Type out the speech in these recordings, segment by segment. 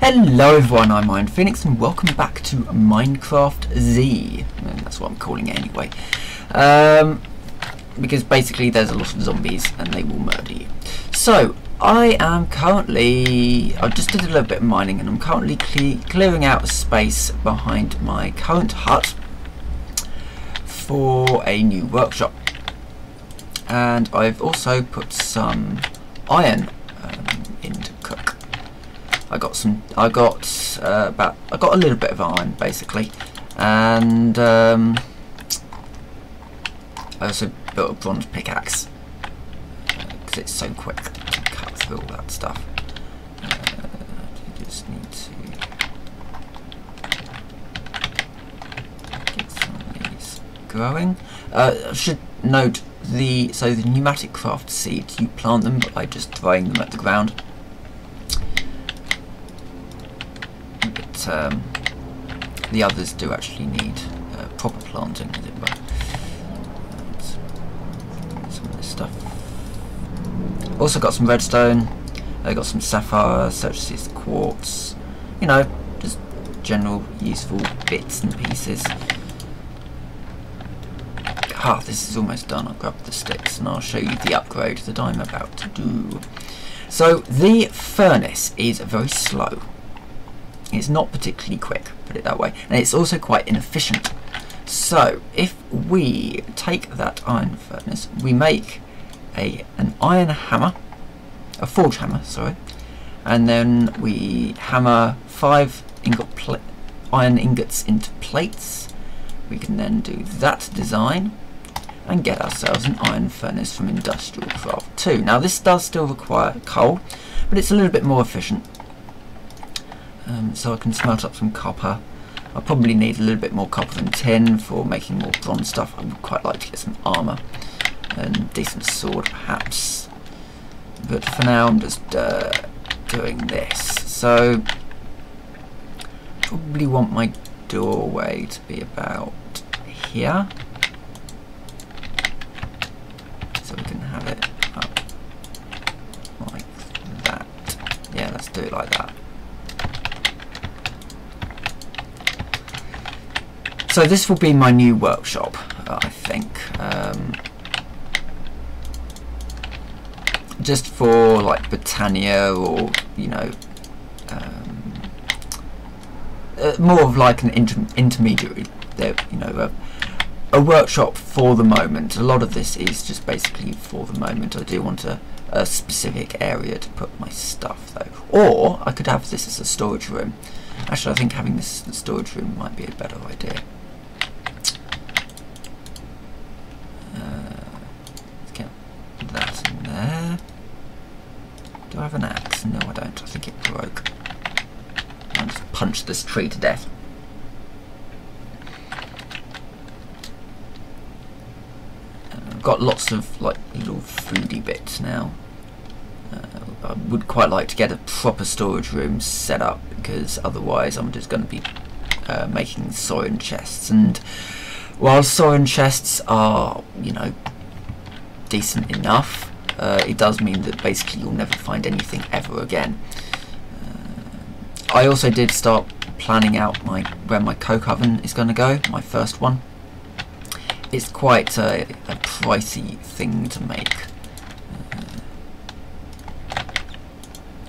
Hello everyone, I'm MinecraftPhoenix and welcome back to MinecraftZ. And that's what I'm calling it anyway. Because basically there's a lot of zombies and they will murder you. So, I just did a little bit of mining and I'm currently clearing out a space behind my current hut for a new workshop. And I've also put some iron in to cook. I got a little bit of iron basically, and I also built a bronze pickaxe because it's so quick to cut through all that stuff. You just need to get some of these growing. I should note the pneumatic craft seeds, you plant them by just throwing them at the ground. The others do actually need proper planting, as it were. Some of this stuff. Also got some redstone. I got some sapphire, surfaces, quartz. You know, just general useful bits and pieces. This is almost done. I'll grab the sticks and I'll show you the upgrade that I'm about to do. So the furnace is very slow. It's not particularly quick, put it that way, and it's also quite inefficient. So if we take that iron furnace, we make an iron hammer, a forge hammer, sorry, and then we hammer 5 iron ingots into plates. We can then do that design and get ourselves an iron furnace from Industrial Craft 2. Now this does still require coal, but it's a little bit more efficient. So I can smelt up some copper. I probably need a little bit more copper than tin for making more bronze stuff. I would quite like to get some armour and a decent sword perhaps. But for now I'm just doing this. So probably want my doorway to be about here. So we can have it up like that. Yeah, let's do it like that. So this will be my new workshop, I think, just for like Britannia, or you know, more of like an intermediary. There, you know, a workshop for the moment. A lot of this is just basically for the moment. I do want a specific area to put my stuff though, or I could have this as a storage room. Actually, I think having this as a storage room might be a better idea. That in there. Do I have an axe? No, I don't. I think it broke. I'll just punch this tree to death. I've got lots of like little foodie bits now. I would quite like to get a proper storage room set up, because otherwise I'm just going to be making soil chests, and while soil chests are, you know, decent enough, it does mean that basically you'll never find anything ever again. I also did start planning out where my coke oven is going to go, my first one. It's quite a pricey thing to make,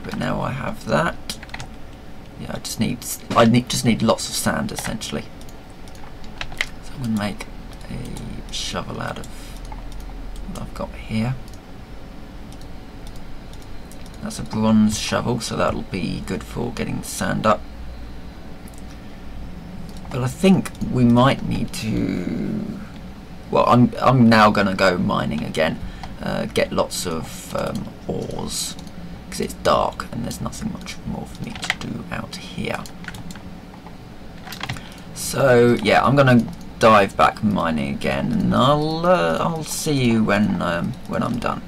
but now I have that. Yeah, I just need lots of sand essentially. So I'm going to make a shovel out of what I've got here. That's a bronze shovel, so that'll be good for getting the sand up. But I think we might need to. Well, I'm now going to go mining again, get lots of ores, because it's dark and there's nothing much more for me to do out here. So yeah, I'm going to dive back mining again, and I'll see you when I'm done.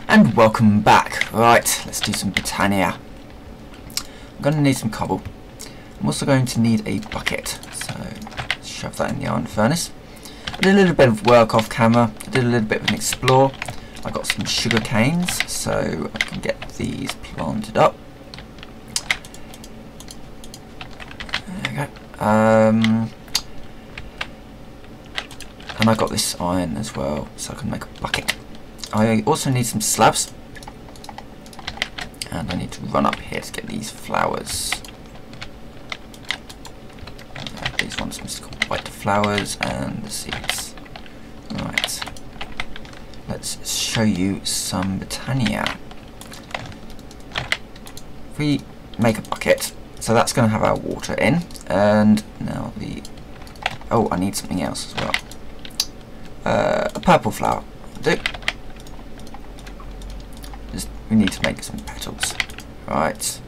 And welcome back. Right, let's do some Britannia. I'm going to need some cobble. I'm also going to need a bucket, so let's shove that in the iron furnace. I did a little bit of work off camera. I did a little bit of an explore. I got some sugar canes, so I can get these planted up. And I got this iron as well, so I can make a bucket. I also need some slabs. And I need to run up here to get these flowers. These ones must call white flowers and the seeds. Right. Let's show you some botania. If we make a bucket, so that's going to have our water in, and now the... Oh, I need something else as well. A purple flower. We need to make some petals. Right.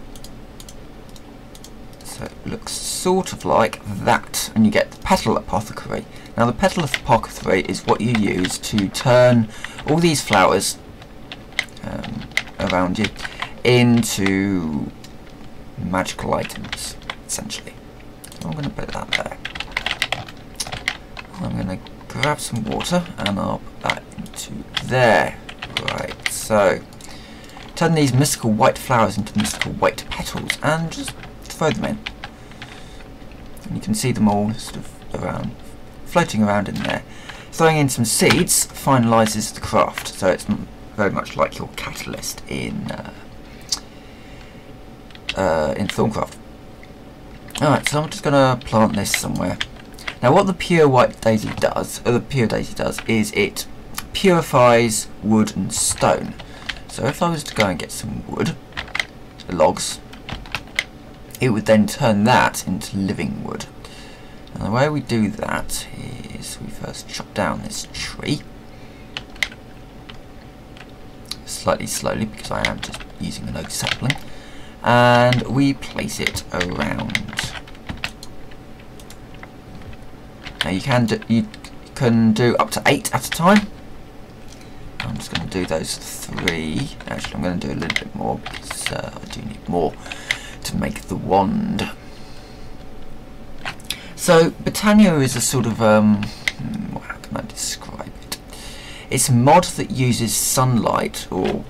So it looks sort of like that, and you get the petal apothecary. Now the petal apothecary is what you use to turn all these flowers around you into magical items, essentially. So I'm going to put that there. I'm going to grab some water and I'll put that into there. Right, so turn these mystical white flowers into mystical white petals and just throw them in. And you can see them all sort of around, floating around in there. Throwing in some seeds finalises the craft, so it's very much like your catalyst in Thorncraft. Alright, so I'm just going to plant this somewhere. Now what the pure white daisy does, is it purifies wood and stone. So if I was to go and get some wood, logs, it would then turn that into living wood. And the way we do that is we first chop down this tree, slightly slowly because I am just using an oak sapling, and we place it around. Now you can do up to 8 at a time. I'm just going to do those 3. Actually, I'm going to do a little bit more because I do need more to make the wand. So botania is a sort of how can I describe it? It's a mod that uses sunlight or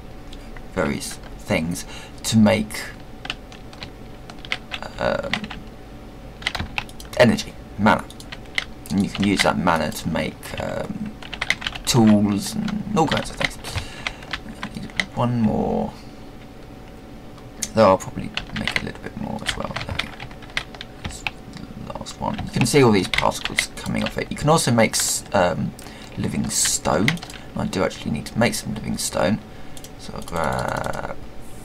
various things to make energy, mana. And you can use that mana to make tools and all kinds of things. I need one more, though I'll probably make a little bit more as well. That's the last one. You can see all these particles coming off it. You can also make living stone. I do actually need to make some living stone, so I'll grab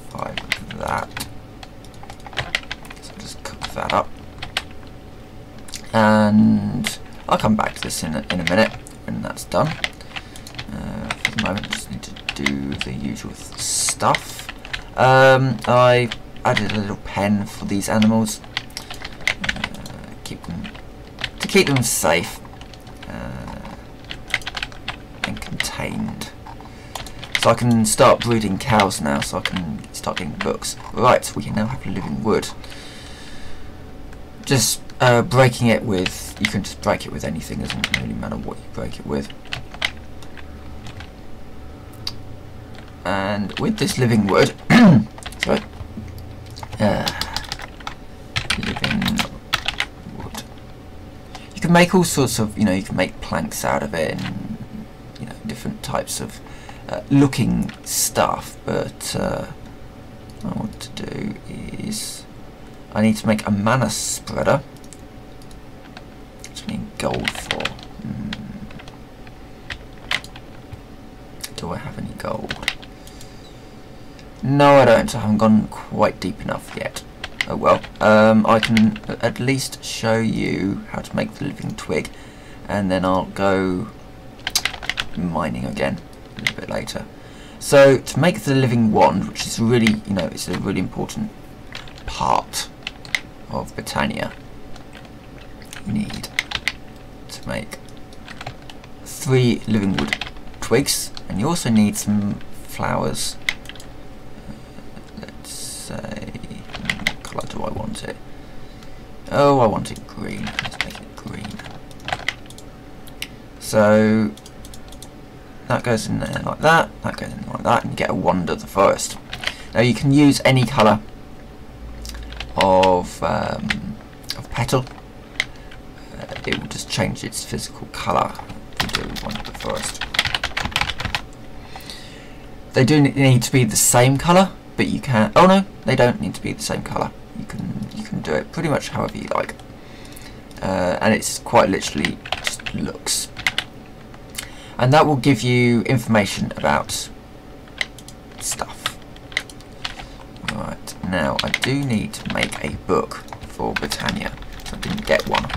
5 of that. So I'll just cook that up, and I'll come back to this in a minute when that's done. For the moment, I just need to do the usual stuff. I added a little pen for these animals, to keep them safe and contained. So I can start breeding cows now, so I can start getting books. Right, we can now have living wood. Just breaking it with, you can just break it with anything, doesn't really matter what you break it with. And with this living wood, sorry, living wood, you can make all sorts of, you can make planks out of it, and different types of looking stuff. But what I want to do is I need to make a mana spreader. Which I need gold for. Do I have any gold? No, I don't. I haven't gone quite deep enough yet. Oh well. I can at least show you how to make the living twig, and then I'll go mining again a little bit later. So to make the living wand, which is really, it's a really important part of botania, you need to make 3 living wood twigs, and you also need some flowers. Let's say, what colour do I want it? Oh, I want it green. Let's make it green. So that goes in there like that, that goes in like that, and you get a wand of the forest. Now you can use any colour of petal, it will just change its physical colour to do one of the forest. They do need to be the same colour, but you can. Oh no, they don't need to be the same colour. You can do it pretty much however you like, and it's quite literally just looks. And that will give you information about stuff. Right, now I do need to make a book for Britannia. So I didn't get one.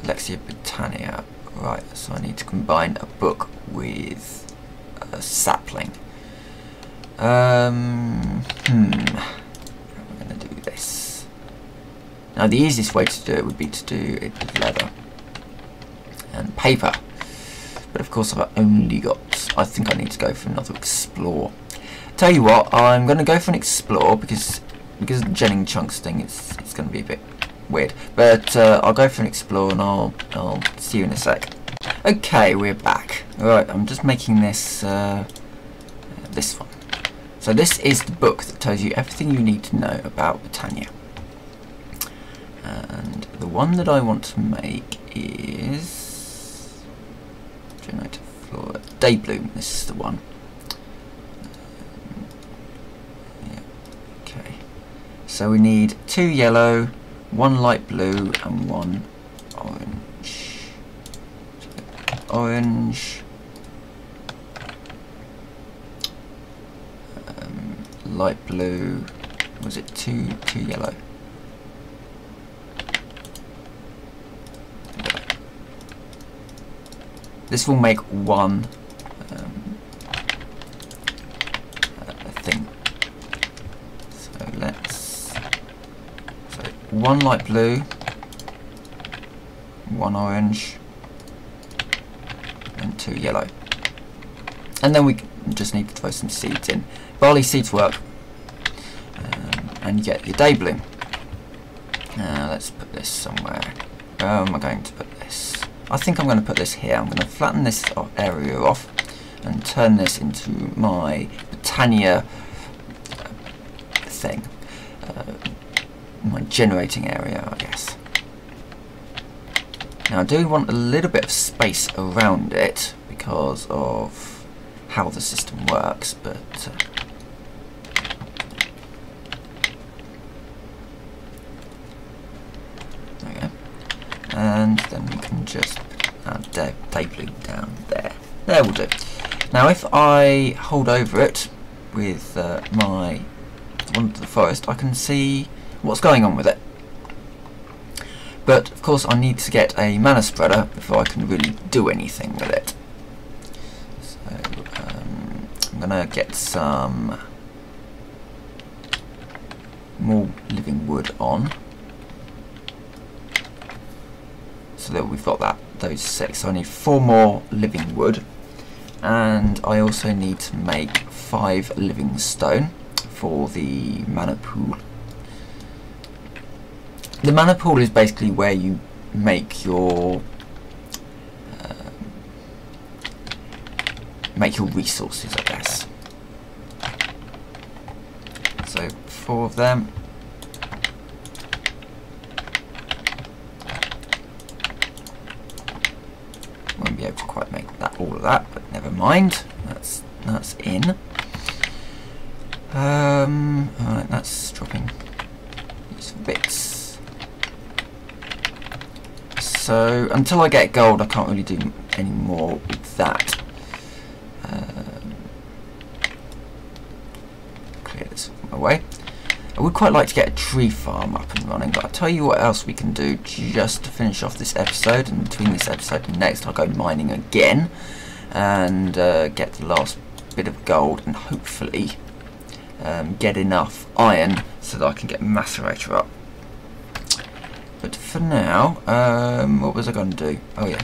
Lexia Britannia. Right, so I need to combine a book with a sapling. How am I going to do this? Now the easiest way to do it would be to do it with leather and paper, but of course I've only got, I think I need to go for another explore. Tell you what, I'm going to go for an explore because of the Jennings chunks thing, it's going to be a bit weird, but I'll go for an explore and I'll see you in a sec. Okay, we're back. Right, I'm just making this this one. So this is the book that tells you everything you need to know about Britannia. And the one that I want to make is generator flora day bloom. This is the one. Yeah. Okay. So we need 2 yellow, 1 light blue, and 1 orange. So orange. Light blue. Was it 2 yellow? This will make one thing. So let's. So 1 light blue, 1 orange, and 2 yellow. And then we just need to throw some seeds in. Barley seeds work, and you get your day bloom. Let's put this somewhere. Where am I going to put this? I think I'm going to put this here. I'm going to flatten this area off and turn this into my Britannia thing. My generating area, I guess. Now I do want a little bit of space around it because of how the system works, but there we go. And then we can just add day bloom down there. There will do. Now if I hold over it with my one to the forest, I can see what's going on with it. But of course I need to get a mana spreader before I can really do anything with it. So I'm gonna get some more living wood on, so that we've got those 6. So I need 4 more living wood, and I also need to make 5 living stone for the mana pool. The mana pool is basically where you make your resources, I guess. So 4 of them. Won't be able to quite make all of that, but never mind. That's in. Alright, that's dropping these bits. So until I get gold, I can't really do any more with that. Clear this away. I would quite like to get a tree farm up and running, but I'll tell you what else we can do just to finish off this episode, and between this episode and next I'll go mining again and get the last bit of gold and hopefully get enough iron so that I can get Macerator up. But for now, what was I going to do? Oh yeah,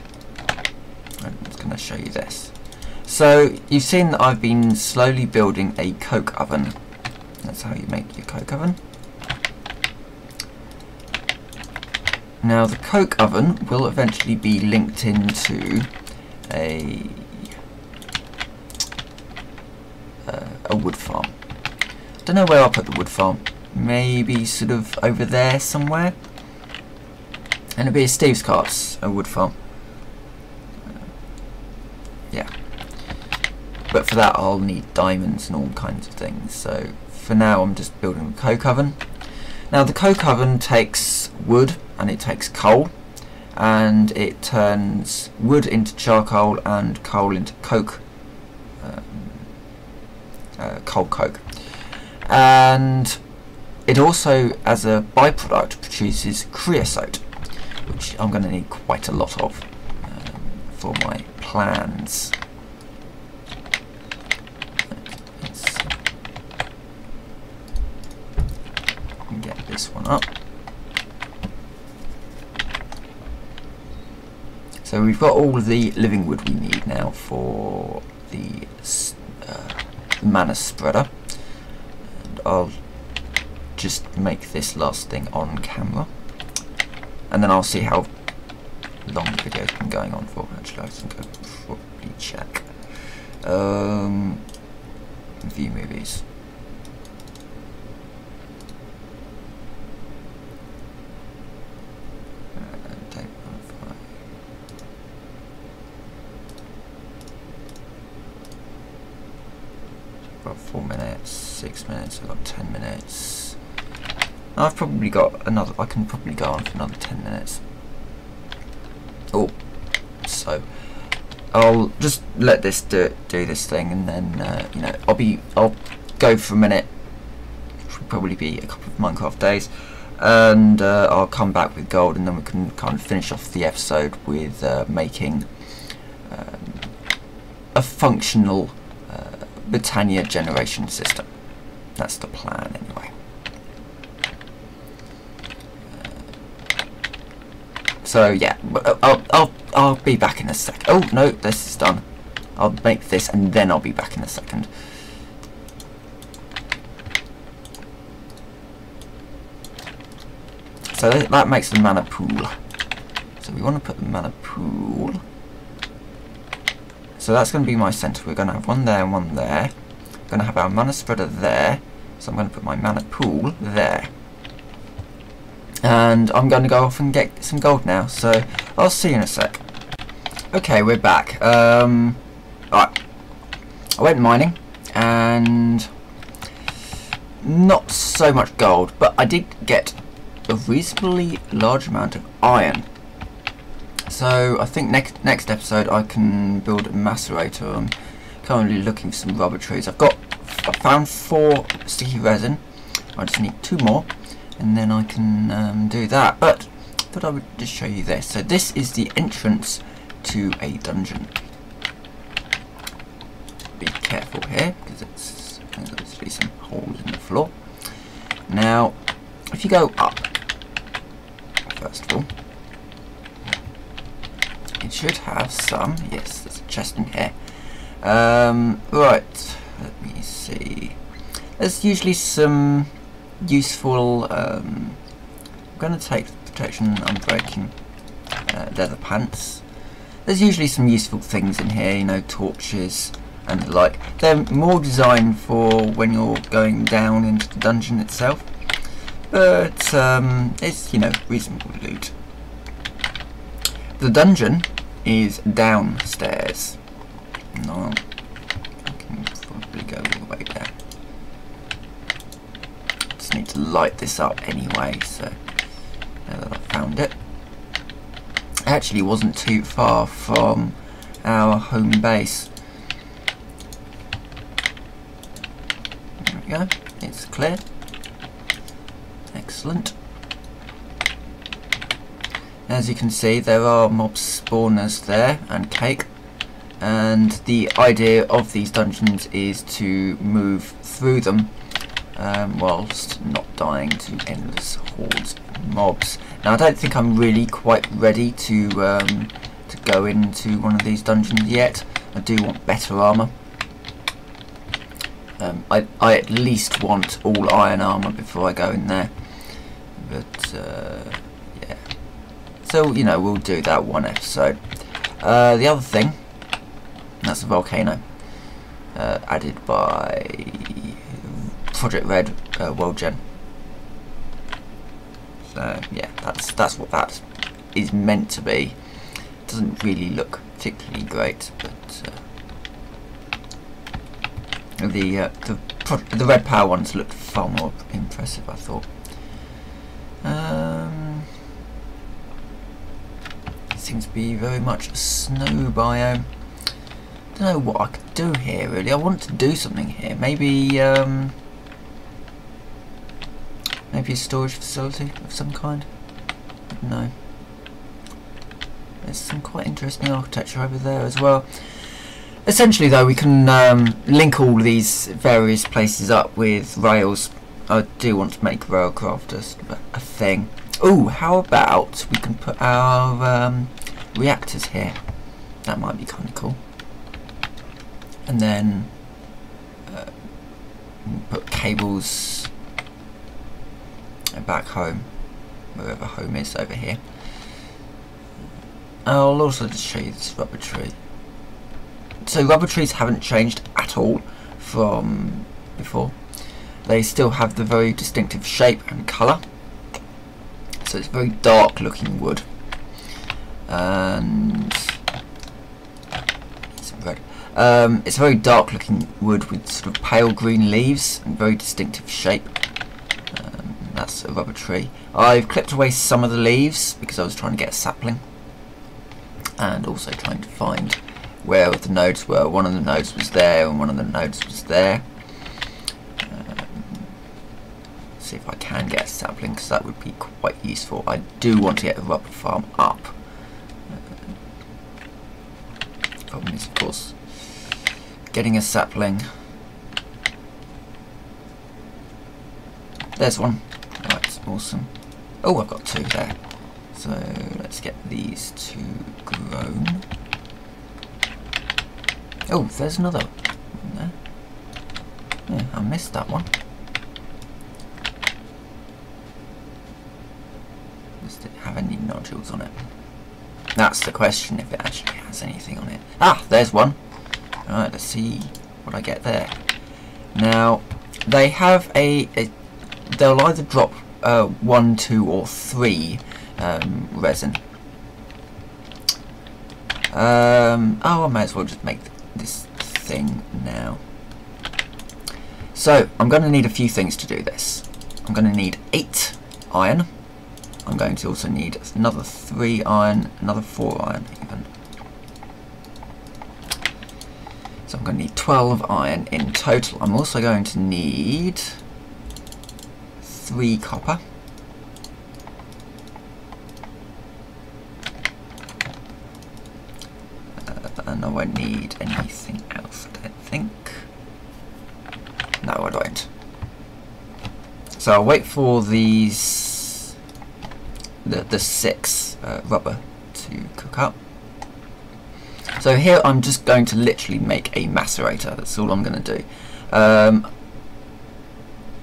I was going to show you this. So you've seen that I've been slowly building a coke oven. That's how you make your coke oven. Now the coke oven will eventually be linked into a wood farm. Don't know where I'll put the wood farm. Maybe sort of over there somewhere. And it'll be a Steve's Carts, a wood farm. Yeah. But for that I'll need diamonds and all kinds of things. So for now I'm just building a coke oven. Now the coke oven takes wood and it takes coal, and it turns wood into charcoal and coal into coke, coal coke. And it also, as a byproduct, produces creosote, which I'm going to need quite a lot of for my plans. Let's get this one up. So we've got all of the living wood we need now for the mana spreader. And I'll just make this last thing on camera, and then I'll see how long the video's been going on for. Actually, I think I'll probably check. View movies. Got 4 minutes, 6 minutes, I've got 10 minutes. I've probably got another, I can probably go on for another 10 minutes. Oh, so I'll just let this do this thing, and then you know, I'll go for a minute, which will probably be a couple of Minecraft days, and I'll come back with gold, and then we can kind of finish off the episode with making a functional Britannia generation system. That's the plan anyway. So yeah, I'll be back in a sec. Oh no, this is done. I'll make this and then I'll be back in a second. So that makes the mana pool. So we want to put the mana pool. So that's going to be my centre. We're going to have one there and one there. We're going to have our mana spreader there. So I'm going to put my mana pool there. And I'm going to go off and get some gold now. So I'll see you in a sec. Okay, we're back. Right. I went mining and not so much gold, but I did get a reasonably large amount of iron. So I think next episode I can build a macerator. I'm currently looking for some rubber trees. I found 4 sticky resin. I just need 2 more, and then I can do that. But I thought I would just show you this. So this is the entrance to a dungeon. Be careful here because there's obviously some holes in the floor. Now, if you go up, first of all, it should have some. Yes, there's a chest in here. Right, let me see. There's usually some useful. I'm going to take the protection unbreaking leather pants. There's usually some useful things in here, you know, torches and the like. They're more designed for when you're going down into the dungeon itself, but it's, you know, reasonable loot. The dungeon is downstairs. No, I can probably go all the way down. Just need to light this up anyway, so now that I've found it. It actually wasn't too far from our home base. There we go, it's clear. Excellent. As you can see, there are mob spawners there and cake, and the idea of these dungeons is to move through them whilst not dying to endless hordes of mobs. Now I don't think I'm really quite ready to go into one of these dungeons yet. I do want better armour. I at least want all iron armour before I go in there, but yeah. So, you know, we'll do that one episode. The other thing, that's a volcano added by Project Red World Gen. So yeah, that's what that is meant to be. It doesn't really look particularly great, but the red power ones looked far more impressive, I thought. It seems to be very much a snow biome. I don't know what I could do here really. I want to do something here. Maybe maybe a storage facility of some kind. I don't know. There's some quite interesting architecture over there as well. Essentially though, we can link all these various places up with rails. I do want to make railcraft a thing. Oh, how about we can put our reactors here? That might be kind of cool. And then put cables back home, wherever home is over here. I'll also just show you this rubber tree. So rubber trees haven't changed at all from before. They still have the very distinctive shape and colour. So it's very dark looking wood. And some red. It's very dark looking wood with sort of pale green leaves and very distinctive shape. That's a rubber tree. I've clipped away some of the leaves because I was trying to get a sapling. And also trying to find where the nodes were. One of the nodes was there and one of the nodes was there. See if I can get a sapling, because that would be quite useful. I do want to get a rubber farm up. Problem is, of course, getting a sapling. There's one. Right, awesome. Oh, I've got two there. So let's get these two grown. Oh, there's another one there. Yeah, I missed that one. Does it have any nodules on it? That's the question, if it actually has anything on it. Ah, there's one. Alright, let's see what I get there. Now, they have they'll either drop 1, 2 or 3 resin. Oh, I may as well just make this thing now. So, I'm going to need a few things to do this. I'm going to need 8 iron. I'm going to also need another 3 iron, another 4 iron even. So I'm going to need 12 iron in total. I'm also going to need 3 copper. And I won't need anything else, I don't think. No, I don't. So I'll wait for these, the 6 rubber to cook up. So here I'm just going to literally make a macerator. That's all I'm going to do.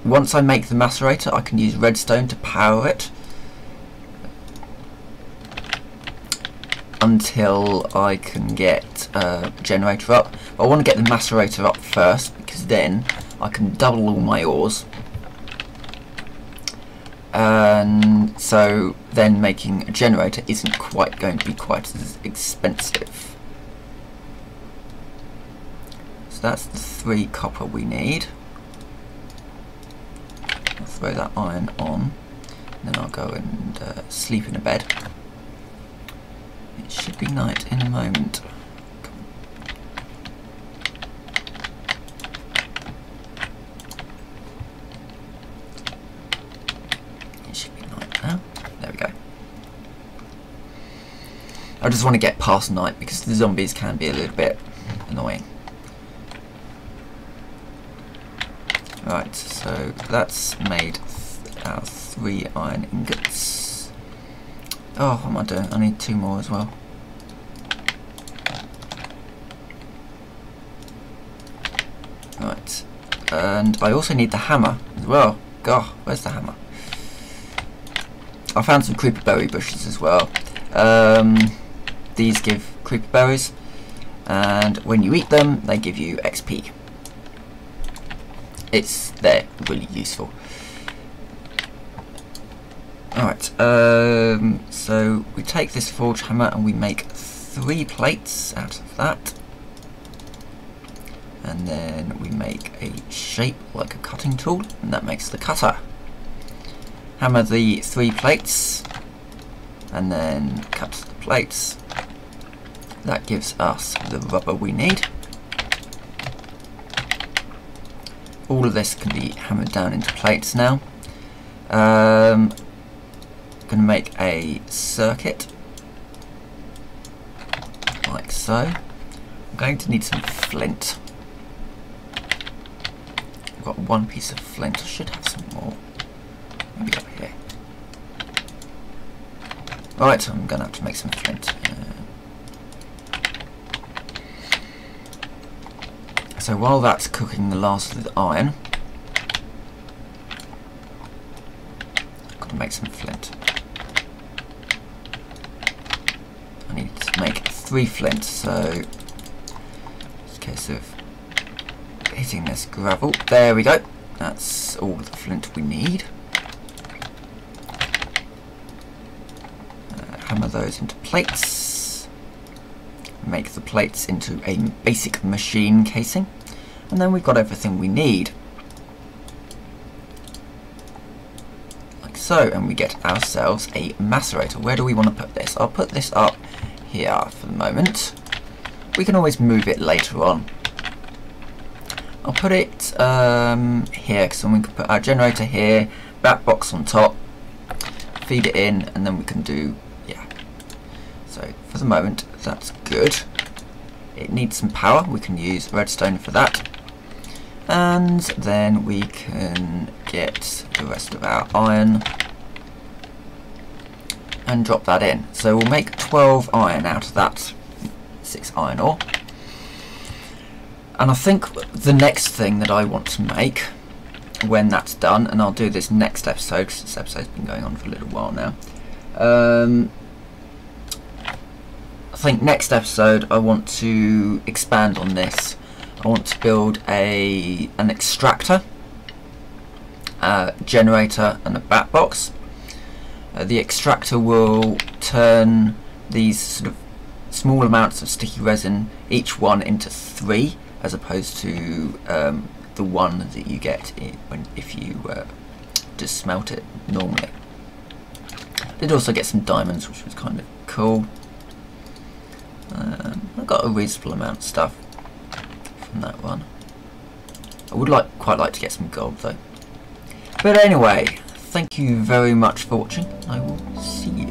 Once I make the macerator, I can use redstone to power it until I can get a generator up. I want to get the macerator up first, because then I can double all my ores, and so then making a generator isn't quite going to be quite as expensive. So that's the 3 copper we need. I'll throw that iron on, and then I'll go and sleep in a bed. It should be night in a moment. It should be night now. There we go. I just want to get past night because the zombies can be a little bit annoying. Right, so that's made our 3 iron ingots. Oh, what am I doing? I need 2 more as well. Right, and I also need the hammer as well. God, where's the hammer? I found some creeper berry bushes as well. These give creeper berries, and when you eat them, they give you XP. They're really useful. Alright, so we take this forge hammer and we make 3 plates out of that. And then we make a shape like a cutting tool, and that makes the cutter. Hammer the 3 plates, and then cut the plates. That gives us the rubber we need. All of this can be hammered down into plates now. I'm going to make a circuit, like so. I'm going to need some flint. I've got 1 piece of flint, I should have some more. Maybe up here. Right, I'm going to have to make some flint. So while that's cooking the last of the iron, I've got to make some flint. I need to make 3 flint, so it's a case of hitting this gravel. There we go. That's all the flint we need. Hammer those into plates. Make the plates into a basic machine casing, and then we've got everything we need, like so, and we get ourselves a macerator. Where do we want to put this? I'll put this up here for the moment. We can always move it later on. I'll put it here, because then we can put our generator here, back box on top, feed it in, and then we can do, yeah. So for the moment, that's good. It needs some power. We can use redstone for that. And then we can get the rest of our iron and drop that in. So we'll make 12 iron out of that 6 iron ore. And I think the next thing that I want to make when that's done, and I'll do this next episode because this episode's been going on for a little while now. I think next episode I want to expand on this. I want to build an extractor, a generator and a bat box. The extractor will turn these sort of small amounts of sticky resin, each one, into 3, as opposed to the 1 that you get if you just smelt it normally. Did also get some diamonds, which was kind of cool. I got a reasonable amount of stuff from that one. I would quite like to get some gold though. But anyway, thank you very much for watching. I will see you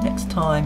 next time.